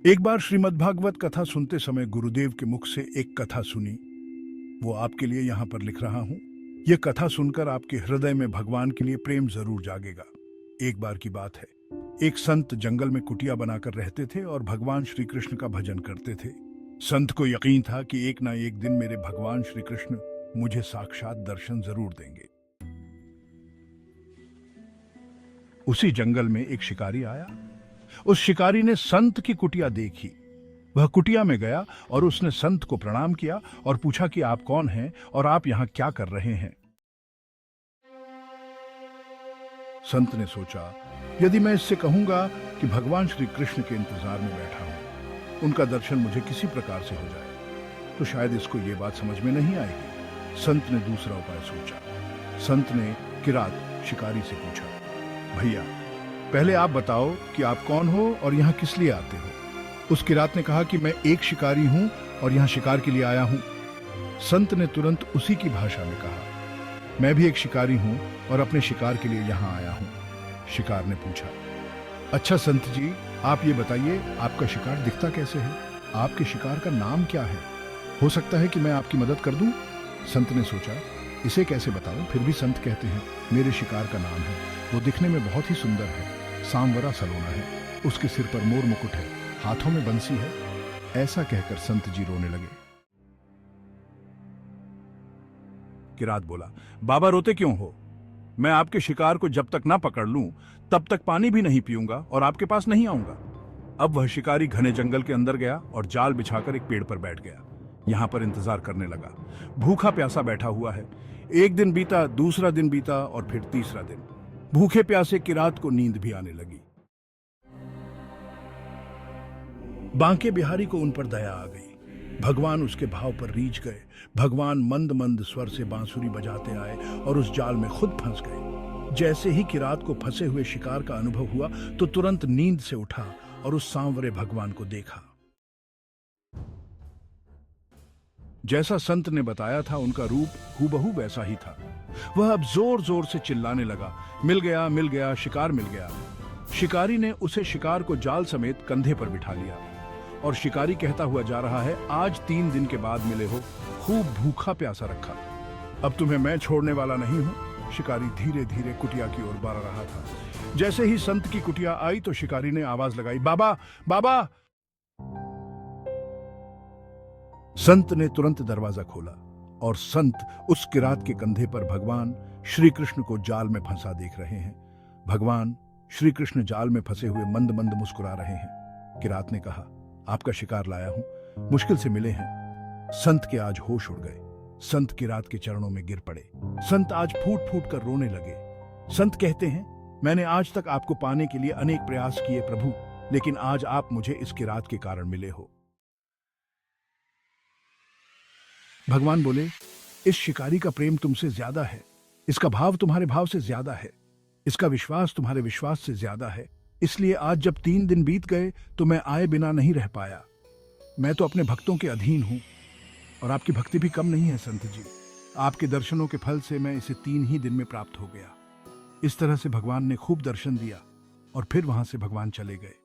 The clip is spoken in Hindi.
एक बार श्रीमद् भागवत कथा सुनते समय गुरुदेव के मुख से एक कथा सुनी। वो आपके लिए यहाँ पर लिख रहा हूँ। ये कथा सुनकर आपके हृदय में भगवान के लिए प्रेम जरूर जागेगा। एक बार की बात है, एक संत जंगल में कुटिया बनाकर रहते थे और भगवान श्री कृष्ण का भजन करते थे। संत को यकीन था कि एक ना एक दिन मेरे भगवान श्री कृष्ण मुझे साक्षात दर्शन जरूर देंगे। उसी जंगल में एक शिकारी आया। उस शिकारी ने संत की कुटिया देखी। वह कुटिया में गया और उसने संत को प्रणाम किया और पूछा कि आप कौन हैं और आप यहां क्या कर रहे हैं। संत ने सोचा, यदि मैं इससे कहूंगा कि भगवान श्री कृष्ण के इंतजार में बैठा हूं, उनका दर्शन मुझे किसी प्रकार से हो जाए, तो शायद इसको ये बात समझ में नहीं आएगी। संत ने दूसरा उपाय सोचा। संत ने किरात शिकारी से पूछा, भैया पहले आप बताओ कि आप कौन हो और यहाँ किस लिए आते हो। उस किरात ने कहा कि मैं एक शिकारी हूं और यहाँ शिकार के लिए आया हूं। संत ने तुरंत उसी की भाषा में कहा, मैं भी एक शिकारी हूं और अपने शिकार के लिए यहाँ आया हूं। शिकार ने पूछा, अच्छा संत जी, आप ये बताइए आपका शिकार दिखता कैसे है? आपके शिकार का नाम क्या है? हो सकता है कि मैं आपकी मदद कर दूं। संत ने सोचा, इसे कैसे बताऊं? फिर भी संत कहते हैं, मेरे शिकार का नाम है, वो दिखने में बहुत ही सुंदर है, सांवरा सलोना है, उसके सिर पर मोर मुकुट है, हाथों में बंसी है। ऐसा कहकर संत जी रोने लगे। किरात बोला, बाबा रोते क्यों हो? मैं आपके शिकार को जब तक ना पकड़ लूं तब तक पानी भी नहीं पीऊंगा और आपके पास नहीं आऊंगा। अब वह शिकारी घने जंगल के अंदर गया और जाल बिछाकर एक पेड़ पर बैठ गया। यहां पर इंतजार करने लगा। भूखा प्यासा बैठा हुआ है। एक दिन बीता, दूसरा दिन बीता और फिर तीसरा दिन। भूखे प्यासे किरात को नींद भी आने लगी। बांके बिहारी को उन पर दया आ गई। भगवान उसके भाव पर रीझ गए। भगवान मंद मंद स्वर से बांसुरी बजाते आए और उस जाल में खुद फंस गए। जैसे ही किरात को फंसे हुए शिकार का अनुभव हुआ तो तुरंत नींद से उठा और उस सांवरे भगवान को देखा। जैसा संत ने बताया था, उनका रूप हूबहू वैसा ही था। वह अब जोर जोर से चिल्लाने लगा, मिल गया, शिकार मिल गया। शिकारी ने उसे शिकार को जाल समेत कंधे पर बिठा लिया और शिकारी कहता हुआ जा रहा है, आज 3 दिन के बाद मिले हो, खूब भूखा प्यासा रखा, अब तुम्हें मैं छोड़ने वाला नहीं हूं। शिकारी धीरे धीरे कुटिया की ओर बढ़ रहा था। जैसे ही संत की कुटिया आई तो शिकारी ने आवाज लगाई, बाबा बाबा। संत ने तुरंत दरवाजा खोला और संत उस किरात के कंधे पर भगवान श्री कृष्ण को जाल में फंसा देख रहे हैं। भगवान श्री कृष्ण जाल में फंसे हुए मंद मंद मुस्कुरा रहे हैं। किरात ने कहा, आपका शिकार लाया हूं, मुश्किल से मिले हैं। संत के आज होश उड़ गए। संत किरात के चरणों में गिर पड़े। संत आज फूट फूट कर रोने लगे। संत कहते हैं, मैंने आज तक आपको पाने के लिए अनेक प्रयास किए प्रभु, लेकिन आज आप मुझे इस किरात के कारण मिले हो। भगवान बोले, इस शिकारी का प्रेम तुमसे ज्यादा है, इसका भाव तुम्हारे भाव से ज्यादा है, इसका विश्वास तुम्हारे विश्वास से ज्यादा है। इसलिए आज जब 3 दिन बीत गए तो मैं आए बिना नहीं रह पाया। मैं तो अपने भक्तों के अधीन हूं और आपकी भक्ति भी कम नहीं है संत जी। आपके दर्शनों के फल से मैं इसे 3 ही दिन में प्राप्त हो गया। इस तरह से भगवान ने खूब दर्शन दिया और फिर वहां से भगवान चले गए।